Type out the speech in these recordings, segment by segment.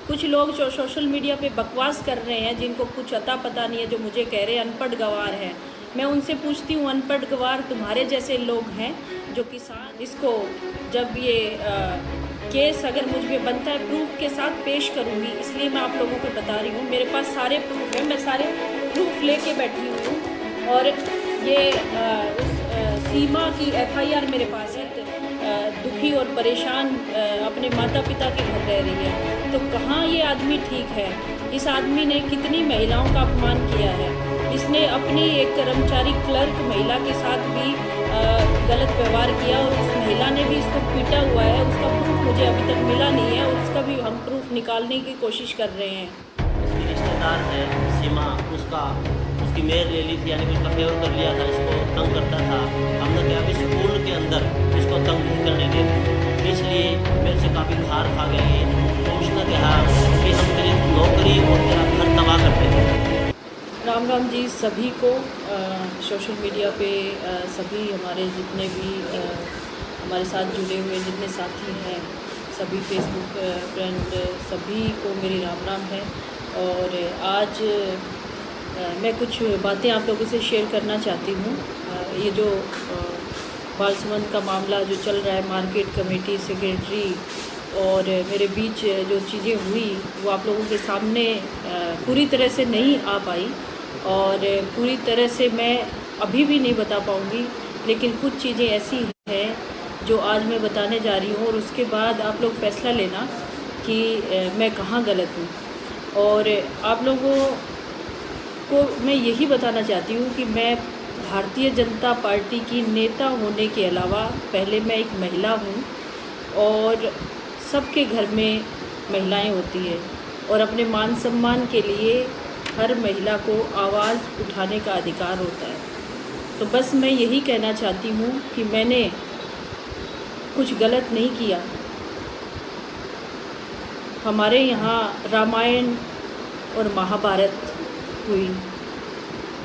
कुछ लोग जो सोशल मीडिया पे बकवास कर रहे हैं, जिनको कुछ अता पता नहीं है, जो मुझे कह रहे हैं अनपढ़ गवार हैं, मैं उनसे पूछती हूँ, अनपढ़ गवार तुम्हारे जैसे लोग हैं जो किसान इसको जब ये केस अगर मुझ पे बनता है प्रूफ के साथ पेश करूँगी, इसलिए मैं आप लोगों को बता रही हूँ। मेरे पास सारे प्रूफ हैं, मैं सारे प्रूफ लेके बैठी हूँ। और ये सीमा की FIR मेरे पास है। दुखी और परेशान अपने माता पिता के घर रह रही है, तो कहाँ ये आदमी ठीक है? इस आदमी ने कितनी महिलाओं का अपमान किया है। इसने अपनी एक कर्मचारी क्लर्क महिला के साथ भी गलत व्यवहार किया और उस महिला ने भी इसको पीटा हुआ है। उसका प्रूफ मुझे अभी तक मिला नहीं है और उसका भी हम प्रूफ निकालने की कोशिश कर रहे हैं। उसकी रिश्तेदार है सीमा, उसकी मेयर ले ली थी, यानी कि उसका फेवर कर लिया था, इसको तंग करता था। हमने क्या कि स्कूल के अंदर इसको तंग नहीं करने देते, इसलिए मेरे से काफ़ी खार खा गए। तो उसने कहा कि हम तेरी नौकरी और तेरा घर तबाह करते हैं। राम राम जी सभी को। सोशल मीडिया पे सभी हमारे जितने भी हमारे साथ जुड़े हुए जितने साथी हैं, सभी फेसबुक फ्रेंड, सभी को मेरी राम राम है। और आज मैं कुछ बातें आप लोगों से शेयर करना चाहती हूँ। ये जो बालसुमंद का मामला जो चल रहा है, मार्केट कमेटी सेक्रेटरी और मेरे बीच जो चीज़ें हुई वो आप लोगों के सामने पूरी तरह से नहीं आ पाई और पूरी तरह से मैं अभी भी नहीं बता पाऊँगी, लेकिन कुछ चीज़ें ऐसी हैं जो आज मैं बताने जा रही हूँ और उसके बाद आप लोग फैसला लेना कि मैं कहाँ गलत हूँ। और आप लोगों को मैं यही बताना चाहती हूँ कि मैं भारतीय जनता पार्टी की नेता होने के अलावा पहले मैं एक महिला हूँ और सबके घर में महिलाएं होती है और अपने मान सम्मान के लिए हर महिला को आवाज़ उठाने का अधिकार होता है। तो बस मैं यही कहना चाहती हूँ कि मैंने कुछ गलत नहीं किया। हमारे यहाँ रामायण और महाभारत हुई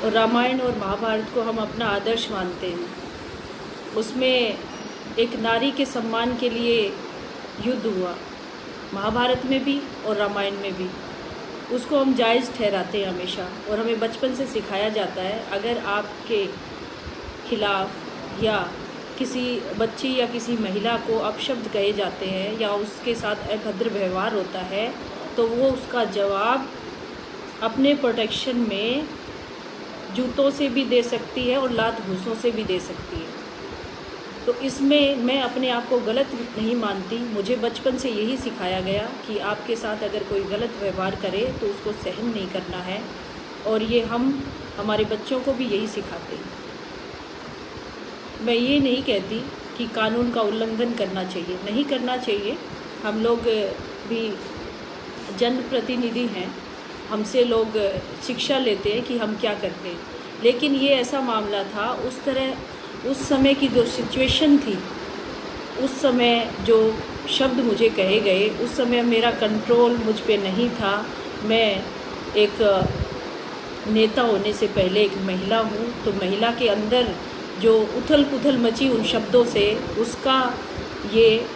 और रामायण और महाभारत को हम अपना आदर्श मानते हैं। उसमें एक नारी के सम्मान के लिए युद्ध हुआ, महाभारत में भी और रामायण में भी। उसको हम जायज़ ठहराते हैं हमेशा और हमें बचपन से सिखाया जाता है, अगर आपके खिलाफ़ या किसी बच्ची या किसी महिला को अपशब्द कहे जाते हैं या उसके साथ अभद्र व्यवहार होता है तो वो उसका जवाब अपने प्रोटेक्शन में जूतों से भी दे सकती है और लात घूंसों से भी दे सकती है। तो इसमें मैं अपने आप को गलत नहीं मानती। मुझे बचपन से यही सिखाया गया कि आपके साथ अगर कोई गलत व्यवहार करे तो उसको सहन नहीं करना है और ये हम हमारे बच्चों को भी यही सिखाते हैं। मैं ये नहीं कहती कि कानून का उल्लंघन करना चाहिए, नहीं करना चाहिए। हम लोग भी जनप्रतिनिधि हैं, हमसे लोग शिक्षा लेते हैं कि हम क्या करते हैं। लेकिन ये ऐसा मामला था, उस समय की जो सिचुएशन थी, उस समय जो शब्द मुझे कहे गए, उस समय मेरा कंट्रोल मुझ पे नहीं था। मैं एक नेता होने से पहले एक महिला हूँ, तो महिला के अंदर जो उथल पुथल मची उन शब्दों से, उसका ये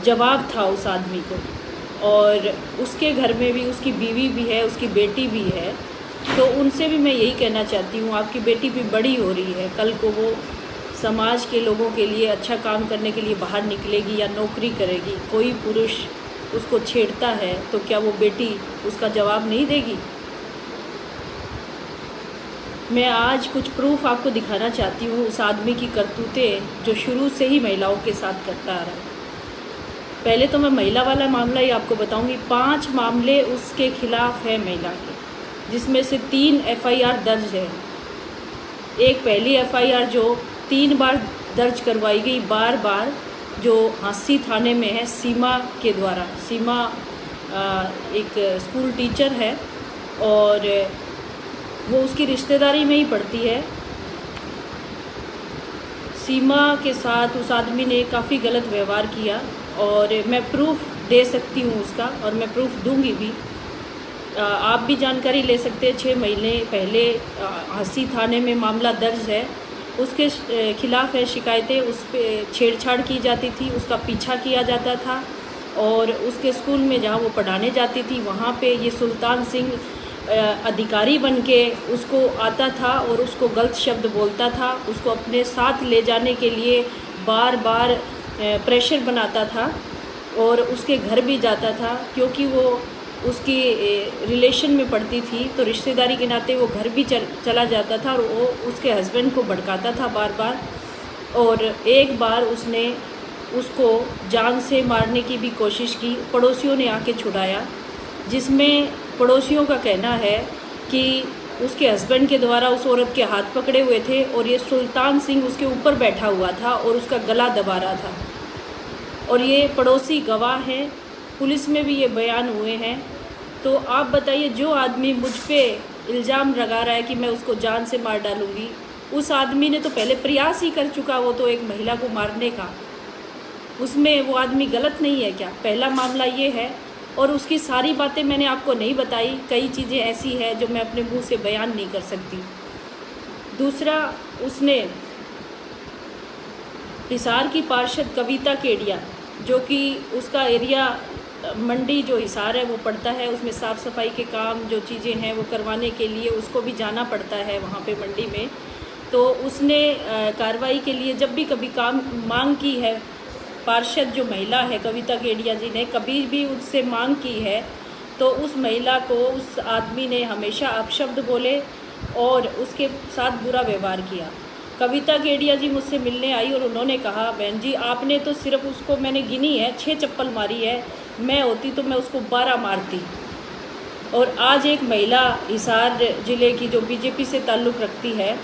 जवाब था उस आदमी को। और उसके घर में भी उसकी बीवी भी है, उसकी बेटी भी है। तो उनसे भी मैं यही कहना चाहती हूँ, आपकी बेटी भी बड़ी हो रही है, कल को वो समाज के लोगों के लिए अच्छा काम करने के लिए बाहर निकलेगी या नौकरी करेगी। कोई पुरुष उसको छेड़ता है तो क्या वो बेटी उसका जवाब नहीं देगी? मैं आज कुछ प्रूफ आपको दिखाना चाहती हूँ उस आदमी की करतूतें जो शुरू से ही महिलाओं के साथ करता आ रहा है। पहले तो मैं महिला वाला मामला ही आपको बताऊंगी। 5 मामले उसके खिलाफ है महिला के, जिसमें से 3 FIR दर्ज है। एक पहली FIR जो 3 बार दर्ज करवाई गई बार बार, जो हांसी थाने में है, सीमा के द्वारा। सीमा एक स्कूल टीचर है और वो उसकी रिश्तेदारी में ही पड़ती है। सीमा के साथ उस आदमी ने काफ़ी गलत व्यवहार किया और मैं प्रूफ दे सकती हूँ उसका, और मैं प्रूफ दूंगी भी। आप भी जानकारी ले सकते हैं। 6 महीने पहले हांसी थाने में मामला दर्ज है, उसके खिलाफ है शिकायतें। उस पर छेड़छाड़ की जाती थी, उसका पीछा किया जाता था और उसके स्कूल में जहाँ वो पढ़ाने जाती थी वहाँ पे ये सुल्तान सिंह अधिकारी बन के उसको आता था और उसको गलत शब्द बोलता था, उसको अपने साथ ले जाने के लिए बार बार प्रेशर बनाता था और उसके घर भी जाता था, क्योंकि वो उसकी रिलेशन में पड़ती थी तो रिश्तेदारी के नाते वो घर भी चला जाता था और वो उसके हस्बैंड को भड़काता था बार बार। और एक बार उसने उसको जान से मारने की भी कोशिश की, पड़ोसियों ने आके छुड़ाया, जिसमें पड़ोसियों का कहना है कि उसके हस्बैंड के द्वारा उस औरत के हाथ पकड़े हुए थे और ये सुल्तान सिंह उसके ऊपर बैठा हुआ था और उसका गला दबा रहा था। और ये पड़ोसी गवाह हैं, पुलिस में भी ये बयान हुए हैं। तो आप बताइए, जो आदमी मुझ पे इल्ज़ाम लगा रहा है कि मैं उसको जान से मार डालूँगी, उस आदमी ने तो पहले प्रयास ही कर चुका, वो तो एक महिला को मारने का। उसमें वो आदमी गलत नहीं है क्या? पहला मामला ये है। और उसकी सारी बातें मैंने आपको नहीं बताई, कई चीज़ें ऐसी हैं जो मैं अपने मुंह से बयान नहीं कर सकती। दूसरा, उसने हिसार की पार्षद कविता केडिया, जो कि उसका एरिया मंडी जो हिसार है वो पड़ता है, उसमें साफ़ सफाई के काम जो चीज़ें हैं वो करवाने के लिए उसको भी जाना पड़ता है वहाँ पे मंडी में। तो उसने कार्रवाई के लिए जब भी कभी काम मांग की है, पार्षद जो महिला है कविता केडिया जी ने कभी भी उससे मांग की है, तो उस महिला को उस आदमी ने हमेशा अपशब्द बोले और उसके साथ बुरा व्यवहार किया। कविता केडिया जी मुझसे मिलने आई और उन्होंने कहा, बहन जी आपने तो सिर्फ उसको, मैंने गिनी है 6 चप्पल मारी है, मैं होती तो मैं उसको 12 मारती। और आज एक महिला हिसार ज़िले की जो बीजेपी से ताल्लुक़ रखती है,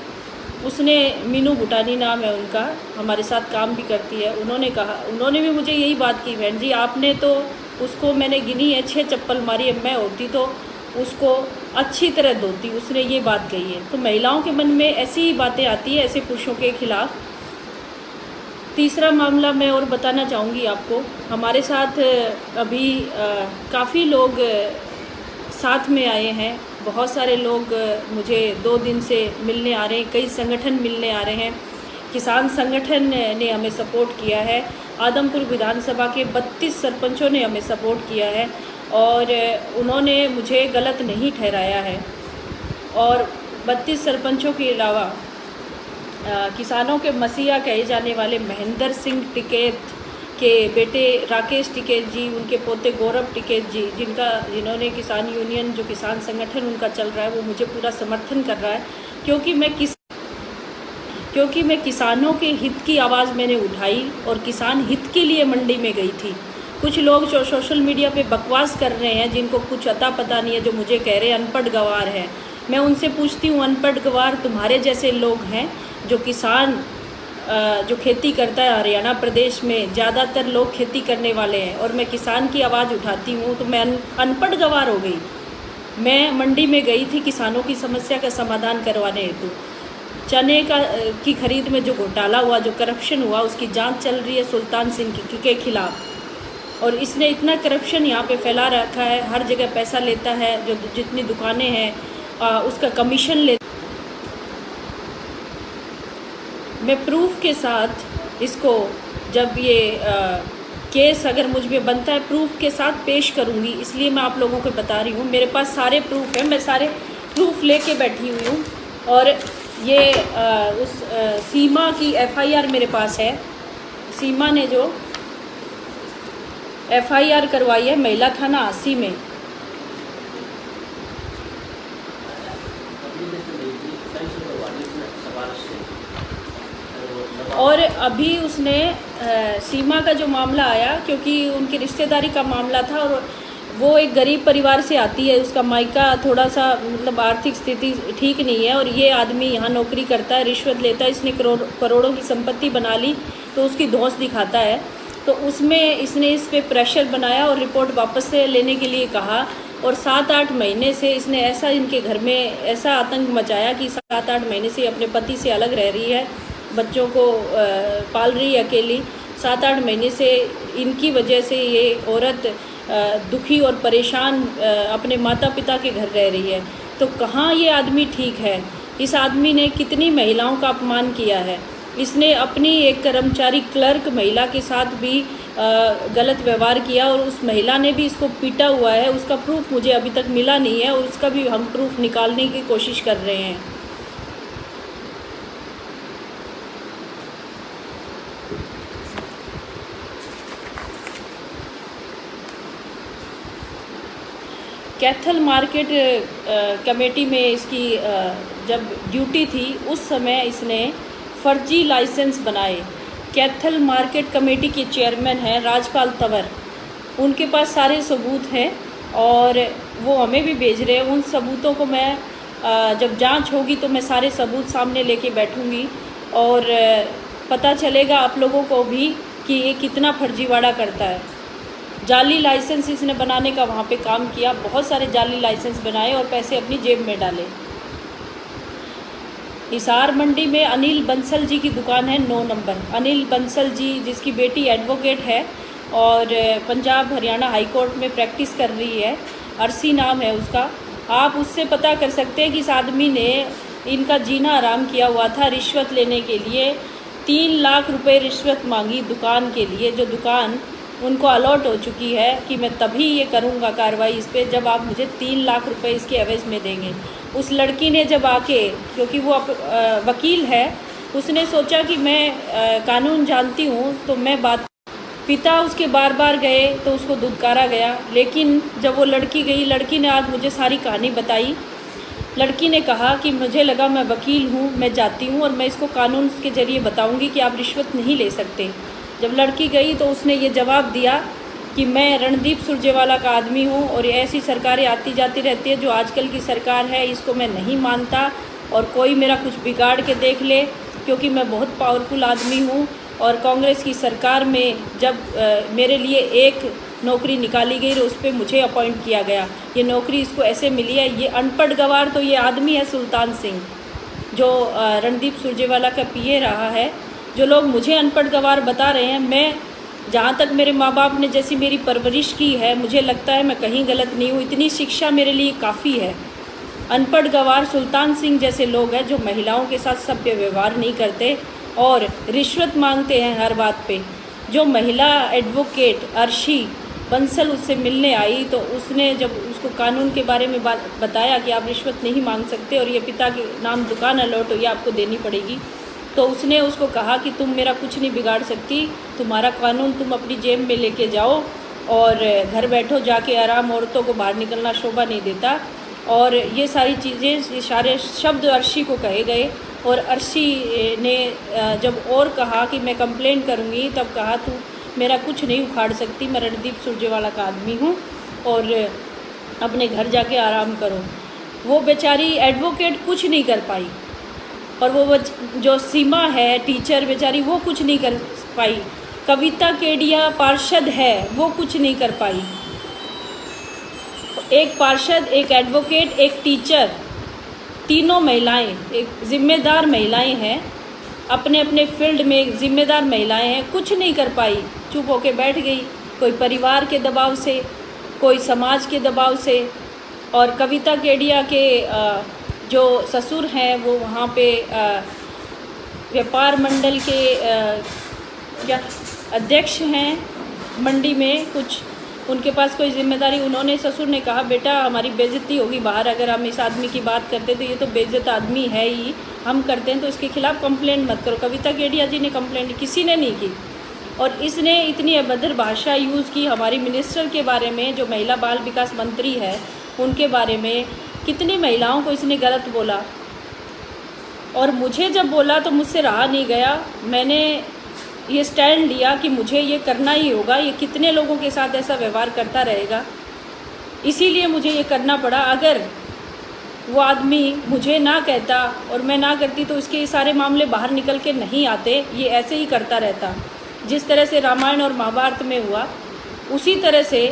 उसने, मीनू भूटानी नाम है उनका, हमारे साथ काम भी करती है, उन्होंने कहा, उन्होंने भी मुझे यही बात की, बहन जी आपने तो उसको, मैंने गिनी है 6 चप्पल मारी है, मैं होती तो उसको अच्छी तरह धोती, उसने ये बात कही है। तो महिलाओं के मन में ऐसी ही बातें आती है ऐसे पुरुषों के खिलाफ। तीसरा मामला मैं और बताना चाहूँगी आपको, हमारे साथ अभी काफ़ी लोग साथ में आए हैं, बहुत सारे लोग मुझे 2 दिन से मिलने आ रहे हैं, कई संगठन मिलने आ रहे हैं। किसान संगठन ने हमें सपोर्ट किया है, आदमपुर विधानसभा के 32 सरपंचों ने हमें सपोर्ट किया है और उन्होंने मुझे गलत नहीं ठहराया है। और 32 सरपंचों के अलावा किसानों के मसीहा कहे जाने वाले महेंद्र सिंह टिकैत के बेटे राकेश टिकैत जी, उनके पोते गौरव टिकैत जी, जिन्होंने किसान यूनियन, जो किसान संगठन उनका चल रहा है, वो मुझे पूरा समर्थन कर रहा है, क्योंकि मैं किसानों के हित की आवाज़ मैंने उठाई और किसान हित के लिए मंडी में गई थी। कुछ लोग जो सोशल मीडिया पे बकवास कर रहे हैं, जिनको कुछ अता पता नहीं है, जो मुझे कह रहे हैं अनपढ़ गवार हैं, मैं उनसे पूछती हूँ, अनपढ़ गवार तुम्हारे जैसे लोग हैं जो किसान जो खेती करता है, हरियाणा प्रदेश में ज़्यादातर लोग खेती करने वाले हैं और मैं किसान की आवाज़ उठाती हूँ, तो मैं अनपढ़ गवार हो गई। मैं मंडी में गई थी किसानों की समस्या का समाधान करवाने हेतु। चने की खरीद में जो घोटाला हुआ, जो करप्शन हुआ, उसकी जांच चल रही है सुल्तान सिंह के खिलाफ। और इसने इतना करप्शन यहाँ पे फैला रखा है, हर जगह पैसा लेता है, जो जितनी दुकानें हैं उसका कमीशन ले। मैं प्रूफ के साथ इसको, जब ये केस अगर मुझ में बनता है, प्रूफ के साथ पेश करूँगी, इसलिए मैं आप लोगों को बता रही हूँ। मेरे पास सारे प्रूफ हैं, मैं सारे प्रूफ लेके बैठी हुई हूँ। और ये उस सीमा की FIR मेरे पास है। सीमा ने जो FIR करवाई है महिला थाना 80 में। और अभी उसने सीमा का जो मामला आया, क्योंकि उनकी रिश्तेदारी का मामला था और वो एक गरीब परिवार से आती है, उसका मायका थोड़ा सा मतलब आर्थिक स्थिति ठीक नहीं है और ये आदमी यहाँ नौकरी करता है, रिश्वत लेता है, इसने करोड़ों की संपत्ति बना ली तो उसकी धौंस दिखाता है। तो उसमें इसने इस पे प्रेशर बनाया और रिपोर्ट वापस से लेने के लिए कहा और 7-8 महीने से इसने ऐसा इनके घर में ऐसा आतंक मचाया कि 7-8 महीने से अपने पति से अलग रह रही है, बच्चों को पाल रही है अकेली। 7-8 महीने से इनकी वजह से ये औरत दुखी और परेशान अपने माता पिता के घर रह रही है। तो कहाँ ये आदमी ठीक है? इस आदमी ने कितनी महिलाओं का अपमान किया है। इसने अपनी एक कर्मचारी क्लर्क महिला के साथ भी गलत व्यवहार किया और उस महिला ने भी इसको पीटा हुआ है। उसका प्रूफ मुझे अभी तक मिला नहीं है और उसका भी हम प्रूफ निकालने की कोशिश कर रहे हैं। कैथल मार्केट कमेटी में इसकी जब ड्यूटी थी उस समय इसने फर्जी लाइसेंस बनाए। कैथल मार्केट कमेटी के चेयरमैन हैं राजपाल तंवर, उनके पास सारे सबूत हैं और वो हमें भी भेज रहे हैं। उन सबूतों को मैं जब जांच होगी तो मैं सारे सबूत सामने लेके बैठूंगी और पता चलेगा आप लोगों को भी कि ये कितना फर्जीवाड़ा करता है। जाली लाइसेंस इसने बनाने का वहाँ पे काम किया, बहुत सारे जाली लाइसेंस बनाए और पैसे अपनी जेब में डाले। हिसार मंडी में अनिल बंसल जी की दुकान है 9 नंबर। अनिल बंसल जी जिसकी बेटी एडवोकेट है और पंजाब हरियाणा हाई कोर्ट में प्रैक्टिस कर रही है, अर्सी नाम है उसका। आप उससे पता कर सकते हैं कि इस आदमी ने इनका जीना आराम किया हुआ था रिश्वत लेने के लिए। 3 लाख रुपए रिश्वत मांगी दुकान के लिए, जो दुकान उनको अलॉट हो चुकी है कि मैं तभी ये करूँगा कार्रवाई इस पर जब आप मुझे 3 लाख रुपए इसके एवज में देंगे। उस लड़की ने जब आके, क्योंकि वो वकील है, उसने सोचा कि मैं कानून जानती हूँ तो मैं बात। पिता उसके बार बार गए तो उसको धुतकारा गया, लेकिन जब वो लड़की गई, लड़की ने आज मुझे सारी कहानी बताई। लड़की ने कहा कि मुझे लगा मैं वकील हूँ, मैं जाती हूँ और मैं इसको कानून के ज़रिए बताऊँगी कि आप रिश्वत नहीं ले सकते। जब लड़की गई तो उसने ये जवाब दिया कि मैं रणदीप सुरजेवाला का आदमी हूँ और ऐसी सरकारें आती जाती रहती है, जो आजकल की सरकार है इसको मैं नहीं मानता और कोई मेरा कुछ बिगाड़ के देख ले, क्योंकि मैं बहुत पावरफुल आदमी हूँ। और कांग्रेस की सरकार में जब मेरे लिए एक नौकरी निकाली गई और उस पर मुझे अपॉइंट किया गया, ये नौकरी इसको ऐसे मिली है। ये अनपढ़ गवार तो ये आदमी है सुल्तान सिंह, जो रणदीप सुरजेवाला का पीए रहा है। जो लोग मुझे अनपढ़ गवार बता रहे हैं, मैं जहाँ तक मेरे माँ बाप ने जैसी मेरी परवरिश की है, मुझे लगता है मैं कहीं गलत नहीं हूँ। इतनी शिक्षा मेरे लिए काफ़ी है। अनपढ़ गवार सुल्तान सिंह जैसे लोग हैं जो महिलाओं के साथ सभ्य व्यवहार नहीं करते और रिश्वत मांगते हैं हर बात पे। जो महिला एडवोकेट अर्शी बंसल उससे मिलने आई तो उसने जब उसको कानून के बारे में बताया कि आप रिश्वत नहीं मांग सकते और ये पिता के नाम दुकान अलॉट हुई, आपको देनी पड़ेगी, तो उसने उसको कहा कि तुम मेरा कुछ नहीं बिगाड़ सकती, तुम्हारा कानून तुम अपनी जेब में लेके जाओ और घर बैठो जाके आराम, औरतों को बाहर निकलना शोभा नहीं देता। और ये सारी चीज़ें, ये सारे शब्द अर्शी को कहे गए और अर्शी ने जब और कहा कि मैं कंप्लेंट करूँगी, तब कहा तू मेरा कुछ नहीं उखाड़ सकती, मैं रणदीप सुरजेवाला का आदमी हूँ और अपने घर जाके आराम करो। वो बेचारी एडवोकेट कुछ नहीं कर पाई और वो जो सीमा है टीचर बेचारी, वो कुछ नहीं कर पाई। कविता केडिया पार्षद है, वो कुछ नहीं कर पाई। एक पार्षद, एक एडवोकेट, एक टीचर, तीनों महिलाएं एक जिम्मेदार महिलाएं हैं, अपने अपने फील्ड में एक जिम्मेदार महिलाएं हैं, कुछ नहीं कर पाई, चुप होके बैठ गई। कोई परिवार के दबाव से, कोई समाज के दबाव से। और कविता केडिया के जो ससुर हैं वो वहाँ पे व्यापार मंडल के क्या अध्यक्ष हैं मंडी में, कुछ उनके पास कोई जिम्मेदारी। उन्होंने, ससुर ने कहा बेटा हमारी बेइज्जती होगी बाहर, अगर हम इस आदमी की बात करते तो ये तो बेइज्जत आदमी है ही, हम करते हैं तो इसके खिलाफ़ कंप्लेंट मत करो। कविता केडिया जी ने कंप्लेंट किसी ने नहीं की और इसने इतनी अभद्र भाषा यूज़ की हमारी मिनिस्टर के बारे में, जो महिला बाल विकास मंत्री है उनके बारे में। कितनी महिलाओं को इसने गलत बोला और मुझे जब बोला तो मुझसे रहा नहीं गया। मैंने ये स्टैंड लिया कि मुझे ये करना ही होगा। ये कितने लोगों के साथ ऐसा व्यवहार करता रहेगा, इसीलिए मुझे ये करना पड़ा। अगर वो आदमी मुझे ना कहता और मैं ना करती तो इसके ये सारे मामले बाहर निकल के नहीं आते, ये ऐसे ही करता रहता। जिस तरह से रामायण और महाभारत में हुआ, उसी तरह से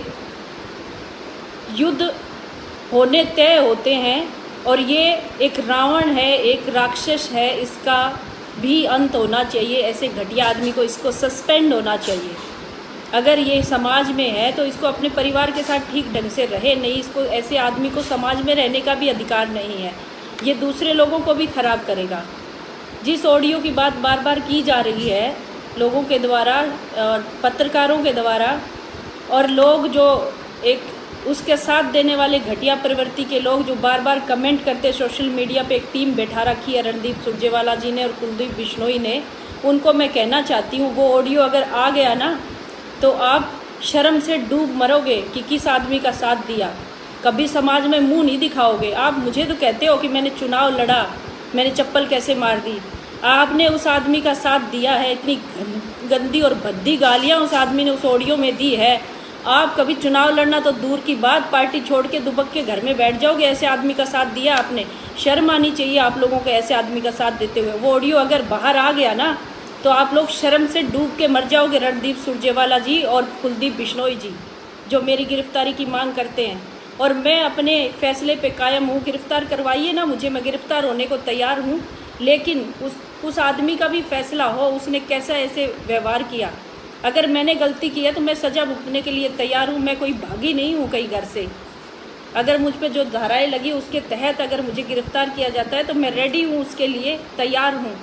युद्ध होने तय होते हैं। और ये एक रावण है, एक राक्षस है, इसका भी अंत होना चाहिए। ऐसे घटिया आदमी को, इसको सस्पेंड होना चाहिए। अगर ये समाज में है तो इसको अपने परिवार के साथ ठीक ढंग से रहे, नहीं इसको, ऐसे आदमी को समाज में रहने का भी अधिकार नहीं है। ये दूसरे लोगों को भी ख़राब करेगा। जिस ऑडियो की बात बार बार की जा रही है लोगों के द्वारा और पत्रकारों के द्वारा और लोग जो एक उसके साथ देने वाले घटिया प्रवृत्ति के लोग जो बार बार कमेंट करते सोशल मीडिया पे, एक टीम बैठा रखी है रणदीप सुरजेवाला जी ने और कुलदीप बिश्नोई ने, उनको मैं कहना चाहती हूँ वो ऑडियो अगर आ गया ना तो आप शर्म से डूब मरोगे कि किस आदमी का साथ दिया। कभी समाज में मुंह नहीं दिखाओगे। आप मुझे तो कहते हो कि मैंने चुनाव लड़ा, मैंने चप्पल कैसे मार दी। आपने उस आदमी का साथ दिया है, इतनी गंदी और भद्दी गालियाँ उस आदमी ने उस ऑडियो में दी है। आप कभी चुनाव लड़ना तो दूर की बात, पार्टी छोड़ के दुबक के घर में बैठ जाओगे। ऐसे आदमी का साथ दिया आपने, शर्म आनी चाहिए आप लोगों को ऐसे आदमी का साथ देते हुए। वो ऑडियो अगर बाहर आ गया ना तो आप लोग शर्म से डूब के मर जाओगे। रणदीप सुरजेवाला जी और कुलदीप बिश्नोई जी जो मेरी गिरफ्तारी की मांग करते हैं, और मैं अपने फैसले पे कायम हूँ। गिरफ्तार करवाइए ना मुझे, मैं गिरफ्तार होने को तैयार हूँ, लेकिन उस आदमी का भी फैसला हो, उसने कैसा ऐसे व्यवहार किया। अगर मैंने गलती की है तो मैं सज़ा भुगतने के लिए तैयार हूँ। मैं कोई भागी नहीं हूँ कहीं घर से। अगर मुझ पे जो धाराएं लगी उसके तहत अगर मुझे गिरफ्तार किया जाता है तो मैं रेडी हूँ, उसके लिए तैयार हूँ।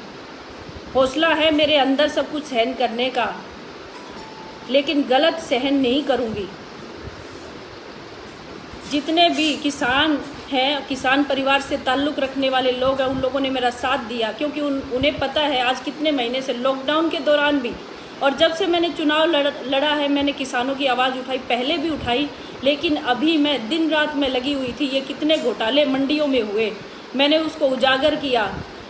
हौसला है मेरे अंदर सब कुछ सहन करने का, लेकिन गलत सहन नहीं करूँगी। जितने भी किसान हैं, किसान परिवार से ताल्लुक़ रखने वाले लोग हैं, उन लोगों ने मेरा साथ दिया, क्योंकि उन्हें पता है आज कितने महीने से लॉकडाउन के दौरान भी और जब से मैंने चुनाव लड़ा है मैंने किसानों की आवाज़ उठाई, पहले भी उठाई, लेकिन अभी मैं दिन रात में लगी हुई थी। ये कितने घोटाले मंडियों में हुए मैंने उसको उजागर किया।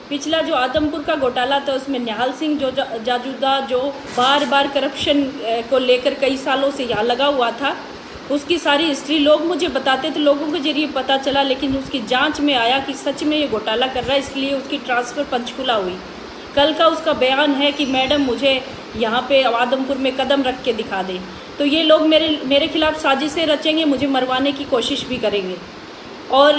पिछला जो आदमपुर का घोटाला था उसमें निहाल सिंह जो जाजूदा जो बार बार करप्शन को लेकर कई सालों से यहाँ लगा हुआ था, उसकी सारी हिस्ट्री लोग मुझे बताते थे, लोगों के जरिए पता चला, लेकिन उसकी जांच में आया कि सच में ये घोटाला कर रहा है, इसलिए उसकी ट्रांसफ़र पंचकुला हुई। कल का उसका बयान है कि मैडम मुझे यहाँ पे आदमपुर में कदम रख के दिखा दें। तो ये लोग मेरे खिलाफ़ साजिशें रचेंगे, मुझे मरवाने की कोशिश भी करेंगे। और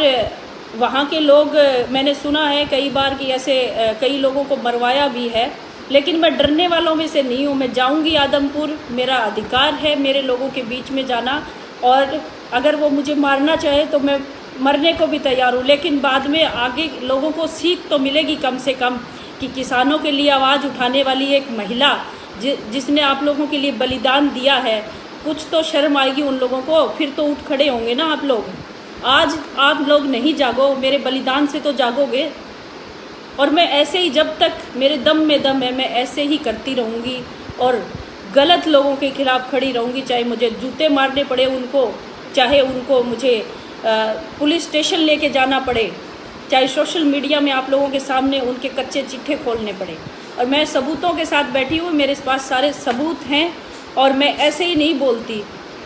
वहाँ के लोग मैंने सुना है कई बार कि ऐसे कई लोगों को मरवाया भी है, लेकिन मैं डरने वालों में से नहीं हूँ। मैं जाऊँगी आदमपुर, मेरा अधिकार है मेरे लोगों के बीच में जाना, और अगर वो मुझे मारना चाहे तो मैं मरने को भी तैयार हूँ। लेकिन बाद में आगे लोगों को सीख तो मिलेगी कम से कम कि किसानों के लिए आवाज़ उठाने वाली एक महिला जिसने आप लोगों के लिए बलिदान दिया है, कुछ तो शर्म आएगी उन लोगों को, फिर तो उठ खड़े होंगे ना आप लोग। आज आप लोग नहीं जागो, मेरे बलिदान से तो जागोगे। और मैं ऐसे ही, जब तक मेरे दम में दम है, मैं ऐसे ही करती रहूँगी और गलत लोगों के खिलाफ़ खड़ी रहूँगी, चाहे मुझे जूते मारने पड़े उनको, चाहे उनको मुझे पुलिस स्टेशन लेके जाना पड़े, चाहे सोशल मीडिया में आप लोगों के सामने उनके कच्चे चिट्ठे खोलने पड़े। और मैं सबूतों के साथ बैठी हूँ, मेरे पास सारे सबूत हैं, और मैं ऐसे ही नहीं बोलती।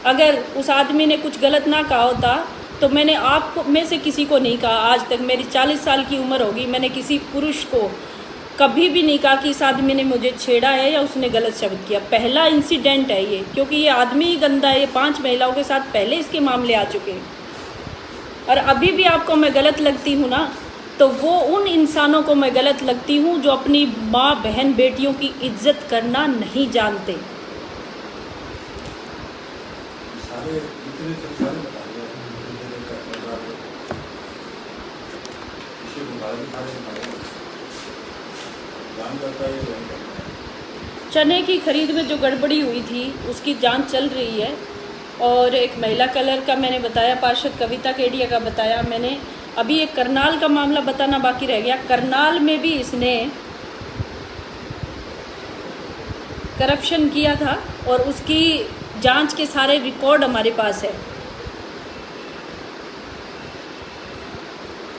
अगर उस आदमी ने कुछ गलत ना कहा होता तो मैंने आप में से किसी को नहीं कहा। आज तक मेरी 40 साल की उम्र होगी, मैंने किसी पुरुष को कभी भी नहीं कहा कि इस आदमी ने मुझे छेड़ा है या उसने गलत शब्द किया। पहला इंसिडेंट है ये, क्योंकि ये आदमी ही गंदा है। ये 5 महिलाओं के साथ पहले इसके मामले आ चुके हैं। और अभी भी आपको मैं गलत लगती हूँ ना, तो वो उन इंसानों को मैं गलत लगती हूँ जो अपनी माँ बहन बेटियों की इज्जत करना नहीं जानते। चने की खरीद में जो गड़बड़ी हुई थी उसकी जांच चल रही है, और एक महिला कलर का मैंने बताया, पार्षद कविता केडिया का बताया मैंने। अभी एक करनाल का मामला बताना बाकी रह गया। करनाल में भी इसने करप्शन किया था और उसकी जांच के सारे रिकॉर्ड हमारे पास है।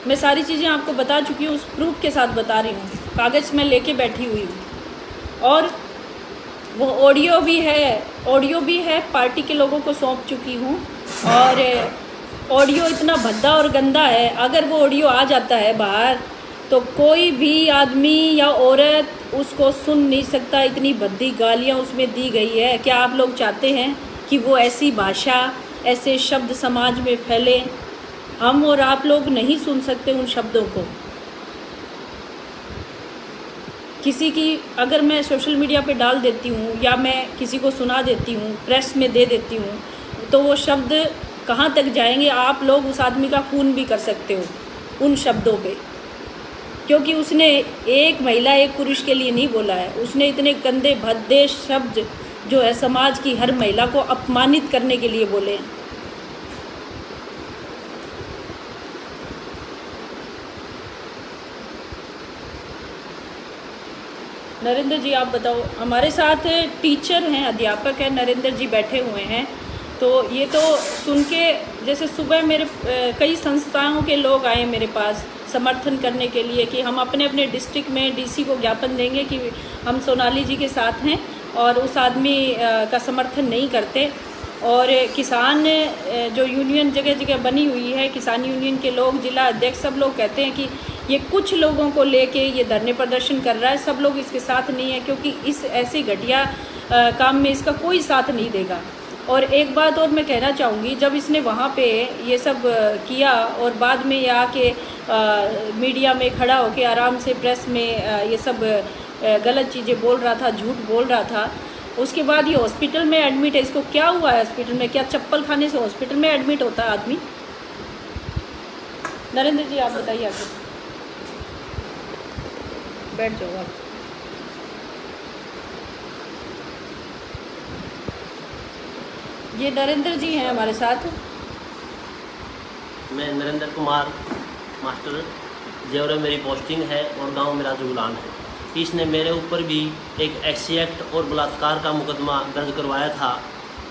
मैं सारी चीज़ें आपको बता चुकी हूँ, उस प्रूफ के साथ बता रही हूँ, कागज़ में लेके बैठी हुई हूँ। और वो ऑडियो भी है, पार्टी के लोगों को सौंप चुकी हूँ। और ऑडियो इतना भद्दा और गंदा है, अगर वो ऑडियो आ जाता है बाहर तो कोई भी आदमी या औरत उसको सुन नहीं सकता। इतनी भद्दी गालियाँ उसमें दी गई है। क्या आप लोग चाहते हैं कि वो ऐसी भाषा, ऐसे शब्द समाज में फैले? हम और आप लोग नहीं सुन सकते उन शब्दों को। किसी की अगर मैं सोशल मीडिया पे डाल देती हूँ या मैं किसी को सुना देती हूँ, प्रेस में दे देती हूँ, तो वो शब्द कहाँ तक जाएंगे? आप लोग उस आदमी का खून भी कर सकते हो उन शब्दों पे। क्योंकि उसने एक महिला एक पुरुष के लिए नहीं बोला है, उसने इतने गंदे भद्दे शब्द जो है समाज की हर महिला को अपमानित करने के लिए बोले हैं। नरेंद्र जी आप बताओ, हमारे साथ टीचर हैं, अध्यापक हैं, नरेंद्र जी बैठे हुए हैं। तो ये तो सुन के, जैसे सुबह मेरे कई संस्थाओं के लोग आए मेरे पास समर्थन करने के लिए कि हम अपने अपने डिस्ट्रिक्ट में डीसी को ज्ञापन देंगे कि हम सोनाली जी के साथ हैं और उस आदमी का समर्थन नहीं करते। और किसान जो यूनियन जगह जगह बनी हुई है, किसान यूनियन के लोग, जिला अध्यक्ष, सब लोग कहते हैं कि ये कुछ लोगों को लेके ये धरने प्रदर्शन कर रहा है, सब लोग इसके साथ नहीं है, क्योंकि इस ऐसी घटिया काम में इसका कोई साथ नहीं देगा। और एक बात और मैं कहना चाहूँगी, जब इसने वहाँ पे ये सब किया और बाद में ये आके मीडिया में खड़ा होके आराम से प्रेस में ये सब गलत चीज़ें बोल रहा था, झूठ बोल रहा था, उसके बाद ये हॉस्पिटल में एडमिट है। इसको क्या हुआ है हॉस्पिटल में? क्या चप्पल खाने से हॉस्पिटल में एडमिट होता है आदमी? नरेंद्र जी आप बताइए, आगे बैठ जाओ आप। ये नरेंद्र जी हैं हमारे साथ। मैं नरेंद्र कुमार मास्टर, जेवरा मेरी पोस्टिंग है और गांव मेरा जुगलान है। इसने मेरे ऊपर भी एक SC एक्ट और बलात्कार का मुकदमा दर्ज करवाया था,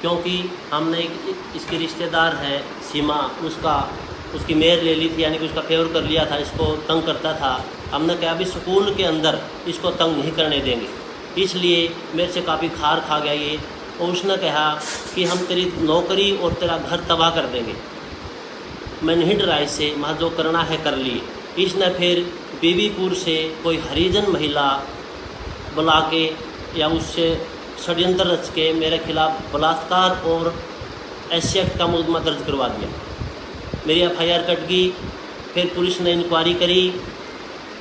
क्योंकि हमने इसके रिश्तेदार है सीमा, उसकी मेयर ले ली थी, यानी कि उसका फेवर कर लिया था, इसको तंग करता था। हमने कहा अभी स्कूल के अंदर इसको तंग नहीं करने देंगे, इसलिए मेरे से काफ़ी खार खा गया ये। और उसने कहा कि हम तेरी नौकरी और तेरा घर तबाह कर देंगे। मैं नहीं डरा इससे, वहाँ जो करना है कर लिए। इसने फिर बीबीपुर से कोई हरिजन महिला बुला के या उससे षड्यंत्र रच के मेरे खिलाफ बलात्कार और SC एक्ट का मुकदमा दर्ज करवा दिया। मेरी FIR कट गई। फिर पुलिस ने इंक्वायरी करी,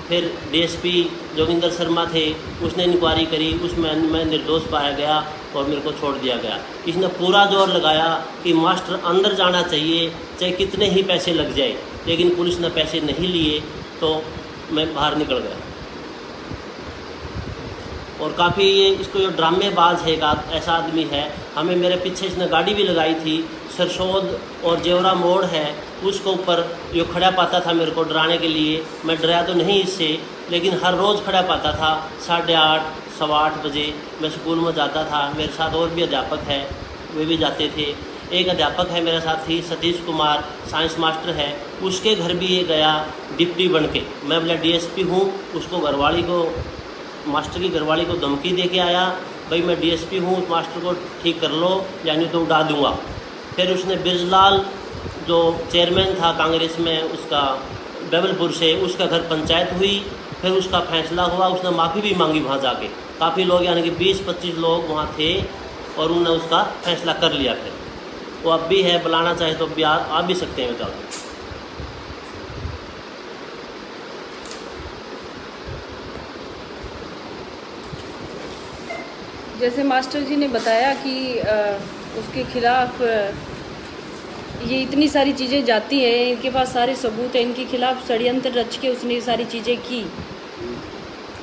फिर DSP जोगिंदर शर्मा थे, उसने इंक्वायरी करी, उसमें मैं निर्दोष पाया गया और मेरे को छोड़ दिया गया। इसने पूरा जोर लगाया कि मास्टर अंदर जाना चाहिए, चाहे कितने ही पैसे लग जाए, लेकिन पुलिस ने पैसे नहीं लिए तो मैं बाहर निकल गया। और काफ़ी ये इसको जो ड्रामेबाज है, एक ऐसा आदमी है। हमें मेरे पीछे इसने गाड़ी भी लगाई थी, सरसोद और जेवरा मोड़ है, उसको ऊपर ये खड़ा पाता था मेरे को डराने के लिए। मैं डराया तो नहीं इससे, लेकिन हर रोज़ खड़ा पाता था। 8:30 सवा 8 बजे मैं स्कूल में जाता था। मेरे साथ और भी अध्यापक हैं, वे भी जाते थे। एक अध्यापक है मेरे साथ ही, सतीश कुमार, साइंस मास्टर है, उसके घर भी ये गया डिप्टी बन के। मैं बोला DSP हूँ, उसको घरवाली को, मास्टर की घरवाली को धमकी दे के आया, भाई मैं DSP हूँ, उस मास्टर को ठीक कर लो यानी तो उड़ा दूँगा। फिर उसने बिरजलाल जो चेयरमैन था कांग्रेस में, उसका बेबलपुर से, उसका घर पंचायत हुई। फिर उसका फैसला हुआ, उसने माफ़ी भी मांगी वहाँ जाके। काफ़ी लोग यानी कि 20-25 लोग वहाँ थे और उन्होंने उसका फैसला कर लिया। फिर वो अब भी है, बुलाना चाहे तो भी आ भी सकते हैं। बताओ जैसे मास्टर जी ने बताया कि उसके खिलाफ ये इतनी सारी चीज़ें जाती हैं, इनके पास सारे सबूत हैं, इनके खिलाफ षड्यंत्र रच के उसने ये सारी चीज़ें की।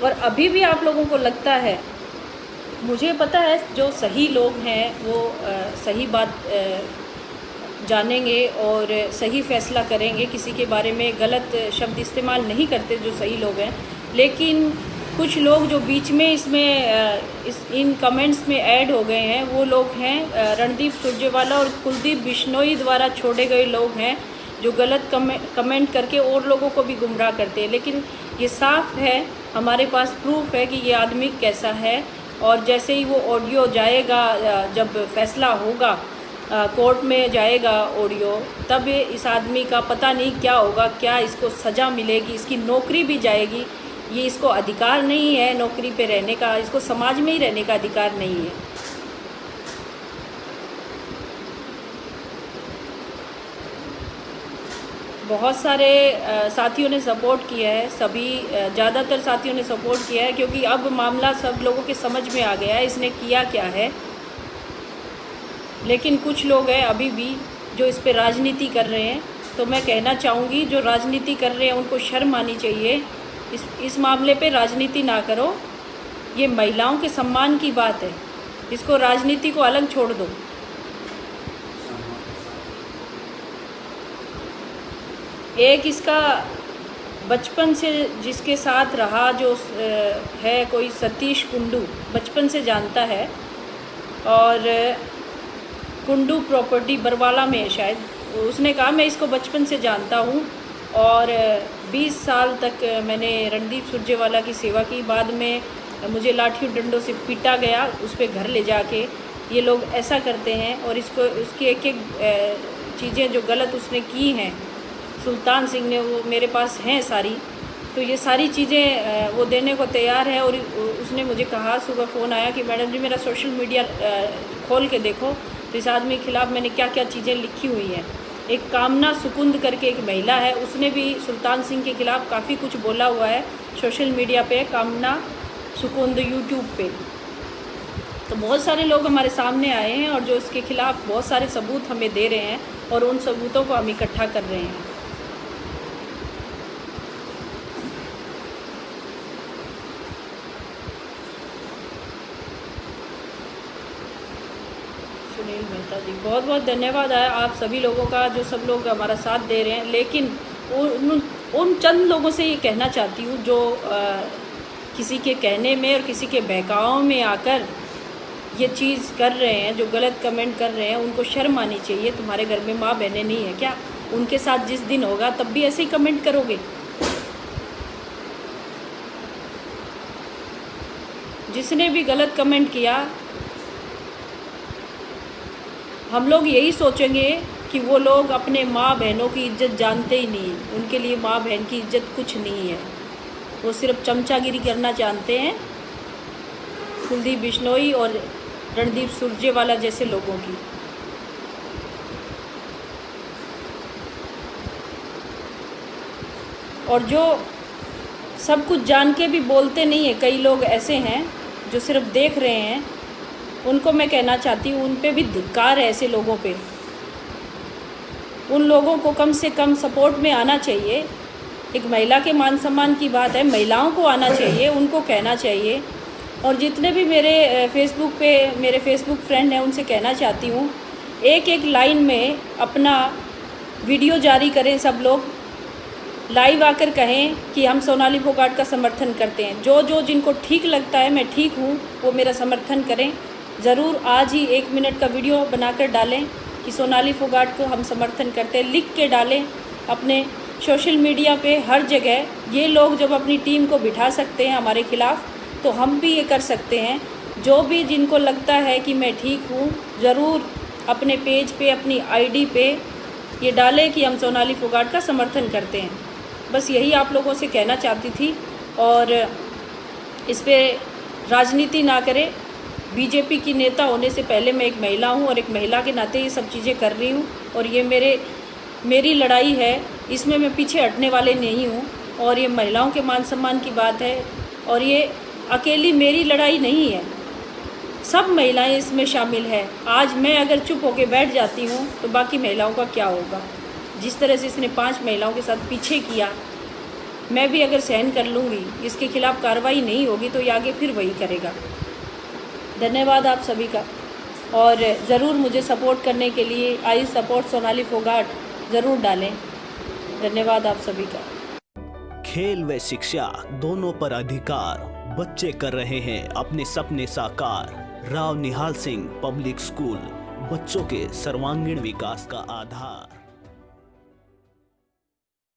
और अभी भी आप लोगों को लगता है, मुझे पता है जो सही लोग हैं वो सही बात जानेंगे और सही फैसला करेंगे, किसी के बारे में गलत शब्द इस्तेमाल नहीं करते जो सही लोग हैं। लेकिन कुछ लोग जो बीच में इसमें इन कमेंट्स में ऐड हो गए हैं, वो लोग हैं रणदीप सुरजेवाला और कुलदीप बिश्नोई द्वारा छोड़े गए लोग हैं, जो गलत कमेंट करके और लोगों को भी गुमराह करते हैं। लेकिन ये साफ है, हमारे पास प्रूफ है कि ये आदमी कैसा है। और जैसे ही वो ऑडियो जाएगा, जब फैसला होगा, कोर्ट में जाएगा ऑडियो, तब इस आदमी का पता नहीं क्या होगा, क्या इसको सज़ा मिलेगी, इसकी नौकरी भी जाएगी। ये इसको अधिकार नहीं है नौकरी पे रहने का, इसको समाज में ही रहने का अधिकार नहीं है। बहुत सारे साथियों ने सपोर्ट किया है, सभी ज़्यादातर साथियों ने सपोर्ट किया है, क्योंकि अब मामला सब लोगों के समझ में आ गया है इसने किया क्या है। लेकिन कुछ लोग हैं अभी भी जो इस पे राजनीति कर रहे हैं। तो मैं कहना चाहूँगी, जो राजनीति कर रहे हैं उनको शर्म आनी चाहिए इस मामले पे राजनीति ना करो। ये महिलाओं के सम्मान की बात है, इसको राजनीति को अलग छोड़ दो। एक इसका बचपन से जिसके साथ रहा जो है कोई सतीश कुंडू, बचपन से जानता है, और कुंडू प्रॉपर्टी बरवाला में है शायद। उसने कहा मैं इसको बचपन से जानता हूँ और 20 साल तक मैंने रणदीप सुरजेवाला की सेवा की। बाद में मुझे लाठी डंडों से पीटा गया, उस पर घर ले जाके। ये लोग ऐसा करते हैं और इसको उसकी एक एक चीज़ें जो गलत उसने की हैं सुल्तान सिंह ने, वो मेरे पास हैं सारी। तो ये सारी चीज़ें वो देने को तैयार है। और उसने मुझे कहा, सुबह फ़ोन आया कि मैडम जी मेरा सोशल मीडिया खोल के देखो तो इस आदमी के खिलाफ़ मैंने क्या क्या चीज़ें लिखी हुई हैं। एक कामना सुकुंद करके एक महिला है, उसने भी सुल्तान सिंह के खिलाफ़ काफ़ी कुछ बोला हुआ है सोशल मीडिया पे, कामना सुकुंद यूट्यूब पे। तो बहुत सारे लोग हमारे सामने आए हैं और जो इसके खिलाफ़ बहुत सारे सबूत हमें दे रहे हैं और उन सबूतों को हम इकट्ठा कर रहे हैं। सुनील मेहता जी, बहुत बहुत धन्यवाद है आप सभी लोगों का, जो सब लोग हमारा साथ दे रहे हैं। लेकिन उन चंद लोगों से ये कहना चाहती हूँ जो किसी के कहने में और किसी के बहकाव में आकर ये चीज़ कर रहे हैं, जो गलत कमेंट कर रहे हैं, उनको शर्म आनी चाहिए। तुम्हारे घर में माँ बहनें नहीं है क्या? उनके साथ जिस दिन होगा तब भी ऐसे ही कमेंट करोगे? जिसने भी गलत कमेंट किया, हम लोग यही सोचेंगे कि वो लोग अपने माँ बहनों की इज्जत जानते ही नहीं, उनके लिए माँ बहन की इज्जत कुछ नहीं है। वो सिर्फ चमचागिरी करना जानते हैं, कुलदीप बिश्नोई और रणदीप सुरजेवाला जैसे लोगों की। और जो सब कुछ जान के भी बोलते नहीं है, कई लोग ऐसे हैं जो सिर्फ देख रहे हैं, उनको मैं कहना चाहती हूँ उन पे भी धिक्कार है। ऐसे लोगों पे, उन लोगों को कम से कम सपोर्ट में आना चाहिए। एक महिला के मान सम्मान की बात है, महिलाओं को आना चाहिए, उनको कहना चाहिए। और जितने भी मेरे फेसबुक फ्रेंड हैं उनसे कहना चाहती हूँ, एक एक लाइन में अपना वीडियो जारी करें। सब लोग लाइव आकर कहें कि हम सोनाली फोगाट का समर्थन करते हैं। जो जिनको ठीक लगता है, मैं ठीक हूँ, वो मेरा समर्थन करें। ज़रूर आज ही 1 मिनट का वीडियो बनाकर डालें कि सोनाली फोगाट को हम समर्थन करते हैं, लिख के डालें अपने सोशल मीडिया पे हर जगह। ये लोग जब अपनी टीम को बिठा सकते हैं हमारे खिलाफ़, तो हम भी ये कर सकते हैं। जो भी जिनको लगता है कि मैं ठीक हूँ, ज़रूर अपने पेज पे, अपनी आईडी पे ये डालें कि हम सोनाली फोगाट का समर्थन करते हैं। बस यही आप लोगों से कहना चाहती थी। और इस पर राजनीति ना करें। बीजेपी की नेता होने से पहले मैं एक महिला हूँ और एक महिला के नाते ये सब चीज़ें कर रही हूँ। और ये मेरी लड़ाई है, इसमें मैं पीछे हटने वाले नहीं हूँ। और ये महिलाओं के मान सम्मान की बात है और ये अकेली मेरी लड़ाई नहीं है, सब महिलाएं इसमें शामिल है। आज मैं अगर चुप होकर बैठ जाती हूँ तो बाकी महिलाओं का क्या होगा? जिस तरह से इसने 5 महिलाओं के साथ पीछे किया, मैं भी अगर सहन कर लूँगी, इसके खिलाफ़ कार्रवाई नहीं होगी तो ये आगे फिर वही करेगा। धन्यवाद आप सभी का। और ज़रूर मुझे सपोर्ट करने के लिए आई सपोर्ट सोनाली फोगाट ज़रूर डालें। धन्यवाद आप सभी का। खेल व शिक्षा दोनों पर अधिकार, बच्चे कर रहे हैं अपने सपने साकार। राव निहाल सिंह पब्लिक स्कूल, बच्चों के सर्वांगीण विकास का आधार।